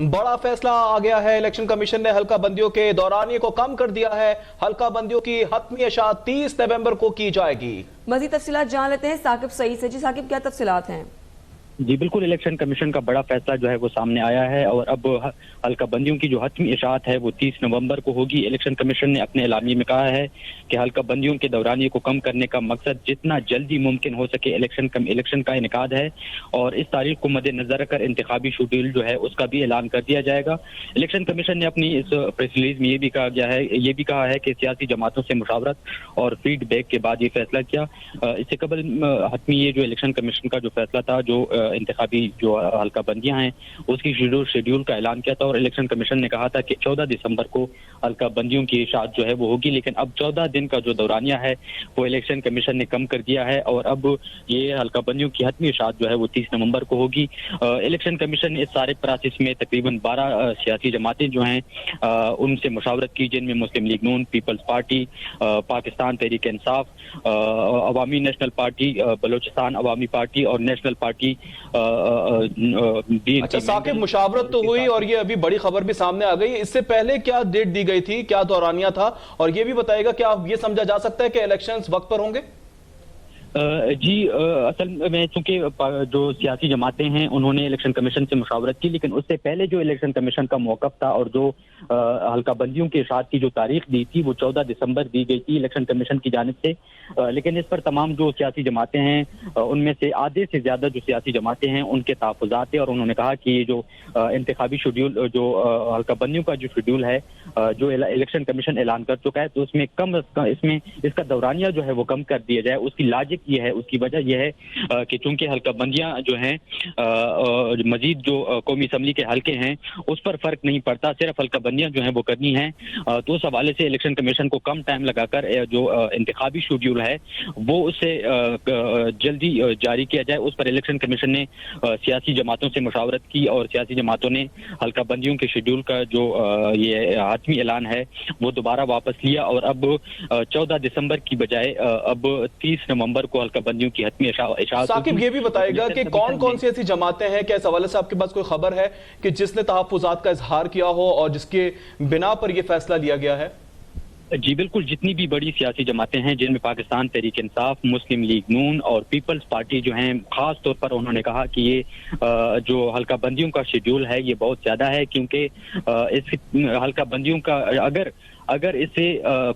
बड़ा फैसला आ गया है। इलेक्शन कमीशन ने हल्का बंदियों के दौरानिये को कम कर दिया है। हल्का बंदियों की हतमी इशाअत 30 नवंबर को की जाएगी। मजीद तफसीलात जान लेते हैं साकिब सईद से। जी साकिब, क्या तफसीलात हैं? जी बिल्कुल, इलेक्शन कमीशन का बड़ा फैसला जो है वो सामने आया है और अब हल्का बंदियों की जो हतमी इशाअत है वो 30 नवंबर को होगी। इलेक्शन कमीशन ने अपने एलामिये में कहा है कि हल्का बंदियों के दौरानिये को कम करने का मकसद जितना जल्दी मुमकिन हो सके इलेक्शन का इनेकाद है और इस तारीख को मद्देनजर रखकर इंतखाबी शेड्यूल जो है उसका भी ऐलान कर दिया जाएगा। इलेक्शन कमीशन ने अपनी इस प्रेस रिलीज में ये भी कहा है कि सियासी जमातों से मुशावरत और फीडबैक के बाद ये फैसला किया। इससे कबल हतमी ये जो इलेक्शन कमीशन का जो फैसला था, जो इंतखाबी जो हल्का बंदियां हैं उसकी शेड्यूल का ऐलान किया था और इलेक्शन कमीशन ने कहा था कि 14 दिसंबर को हल्का बंदियों की इशाअत जो है वो होगी, लेकिन अब 14 दिन का जो दौरानिया है वो इलेक्शन कमीशन ने कम कर दिया है और अब ये हल्का बंदियों की हतमी इशाअत जो है वो 30 नवंबर को होगी। इलेक्शन कमीशन ने इस सारे प्रोसेस में तकरीबन 12 सियासी जमातें जो हैं उनसे मुशावरत की, जिनमें मुस्लिम लीग नून, पीपल्स पार्टी, पाकिस्तान तहरीक इंसाफ, अवामी नेशनल पार्टी, बलोचिस्तान अवामी पार्टी और नेशनल पार्टी। अच्छा साकिब, मुशावरत तो हुई और ये अभी बड़ी खबर भी सामने आ गई। इससे पहले क्या डेट दी गई थी, क्या दौरानिया था, और ये भी बताएगा क्या ये समझा जा सकता है कि इलेक्शंस वक्त पर होंगे? जी असल में चूंकि जो सियासी जमातें हैं उन्होंने इलेक्शन कमीशन से मुशावरत की, लेकिन उससे पहले जो इलेक्शन कमीशन का मौक़िफ़ था और जो हल्का बंदियों के इशाअत की जो तारीख दी थी वो 14 दिसंबर दी गई थी इलेक्शन कमीशन की जानिब से। लेकिन इस पर तमाम जो सियासी जमातें हैं उनमें से आधे से ज़्यादा जो सियासी जमातें हैं उनके तहफ़्फ़ुज़ात थे और उन्होंने कहा कि ये जो इंतखाबी शेड्यूल, जो हल्का बंदियों का जो शेड्यूल है जो इलेक्शन कमीशन ऐलान कर चुका है, तो इसमें इसका दौरानिया जो है वो कम कर दिया जाए। उसकी लॉजिक ये है, उसकी वजह यह है कि चूंकि हल्का बंदियां जो हैं मजीद जो कौमी असम्बली के हल्के हैं उस पर फर्क नहीं पड़ता, सिर्फ हल्का बंदियां जो हैं वो करनी है। तो उस हवाले से इलेक्शन कमीशन को कम टाइम लगाकर जो इंतखाबी शेड्यूल है वो उससे जल्दी जारी किया जाए। उस पर इलेक्शन कमीशन ने सियासी जमातों से मुशावरत की और सियासी जमातों ने हल्का बंदियों के शेड्यूल का जो ये हतमी ऐलान है वो दोबारा वापस लिया और अब 14 दिसंबर की बजाय अब 30 नवंबर को हल्का बंदियों की हतमी इशाअत। साकिब, ये भी बताएगा कि कौन कौन सी ऐसी जमातें हैं, क्या इस हवाले से आपके पास कोई खबर है कि जिसने तहफ़्फ़ुज़ात का इजहार किया हो और जिसके बिना पर यह फैसला लिया गया है? जी बिल्कुल, जितनी भी बड़ी सियासी जमातें हैं जिनमें पाकिस्तान तहरीक इंसाफ, मुस्लिम लीग नून और पीपल्स पार्टी जो हैं, खास तौर पर उन्होंने कहा कि ये जो हल्का बंदियों का शेड्यूल है ये बहुत ज़्यादा है, क्योंकि इस हल्का बंदियों का अगर इससे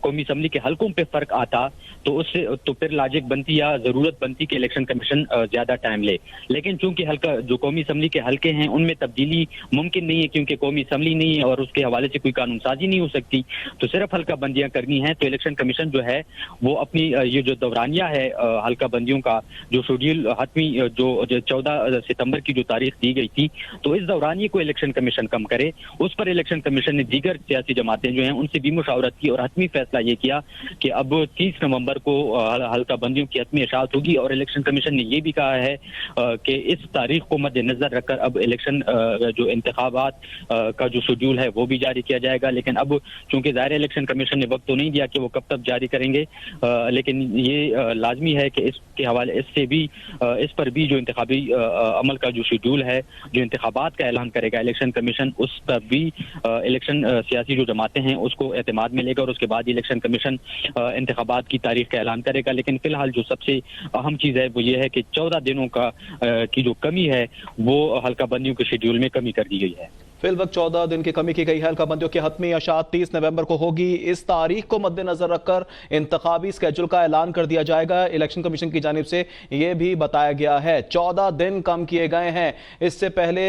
कौमी असम्बली के हल्कों पे फर्क आता तो फिर लॉजिक बनती या ज़रूरत बनती कि इलेक्शन कमीशन ज़्यादा टाइम ले। लेकिन चूंकि हल्का जो कौमी असम्बली के हल्के हैं उनमें तब्दीली मुमकिन नहीं है, क्योंकि कौमी असम्बली नहीं है और उसके हवाले से कोई कानून साजी नहीं हो सकती, तो सिर्फ हल्का बंदियां करनी है। तो इलेक्शन कमीशन जो है वो अपनी ये जो दौरानिया है हल्का बंदियों का जो शेड्यूल हतमी जो 14 सितंबर की जो तारीख दी गई थी, तो इस दौरानिये को इलेक्शन कमीशन कम करे। उस पर इलेक्शन कमीशन ने दीगर सियासी जमातें जो हैं उनसे भी मुशावरत की और हतमी फैसला ये किया कि अब 30 नवंबर को हल्का बंदियों की हतमी इशाअत होगी। और इलेक्शन कमीशन ने ये भी कहा है कि इस तारीख को मद्देनजर रखकर अब इलेक्शन जो इंतखाबात का जो शेड्यूल है वो भी जारी किया जाएगा। लेकिन अब चूंकि ज़ाहिर इलेक्शन कमीशन ने वक्त तो नहीं दिया कि वो कब तक जारी करेंगे, लेकिन ये लाजमी है कि इसके हवाले इस पर भी जो इंतखाबी अमल का जो शेड्यूल है, जो इंतखाबात का ऐलान करेगा इलेक्शन कमीशन, उस पर भी इलेक्शन सियासी जो जमातें हैं उसको एतमाद में लेगा और उसके बाद इलेक्शन कमीशन इंतखाबात की तारीख का ऐलान करेगा। लेकिन फिलहाल जो सबसे अहम चीज़ है वो ये है कि 14 दिनों की जो कमी है वो हल्का बंदियों के शेड्यूल में कमी कर दी गई है। फिल वक्त 14 दिन की कमी की गई है। हल्का बंदियों की हतमी इशाअत 30 नवंबर को होगी। इस तारीख को मद्देनजर रखकर इंतखाबी स्केड्यूल का ऐलान कर दिया जाएगा। इलेक्शन कमीशन की जानिब से यह भी बताया गया है 14 दिन कम किए गए हैं। इससे पहले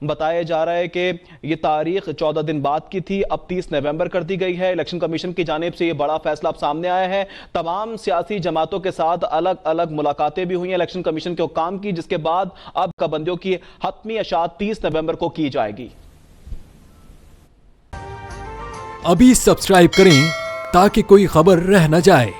बताया जा रहा है कि यह तारीख 14 दिन बाद की थी, अब 30 नवंबर कर दी गई है। इलेक्शन कमीशन की जानिब से यह बड़ा फैसला अब सामने आया है। तमाम सियासी जमातों के साथ अलग अलग मुलाकातें भी हुई हैं इलेक्शन कमीशन के हुक्काम की, जिसके बाद अब बंदियों की हतमी इशाअत 30 नवंबर को की जाएगी। अभी सब्सक्राइब करें ताकि कोई खबर रह न जाए।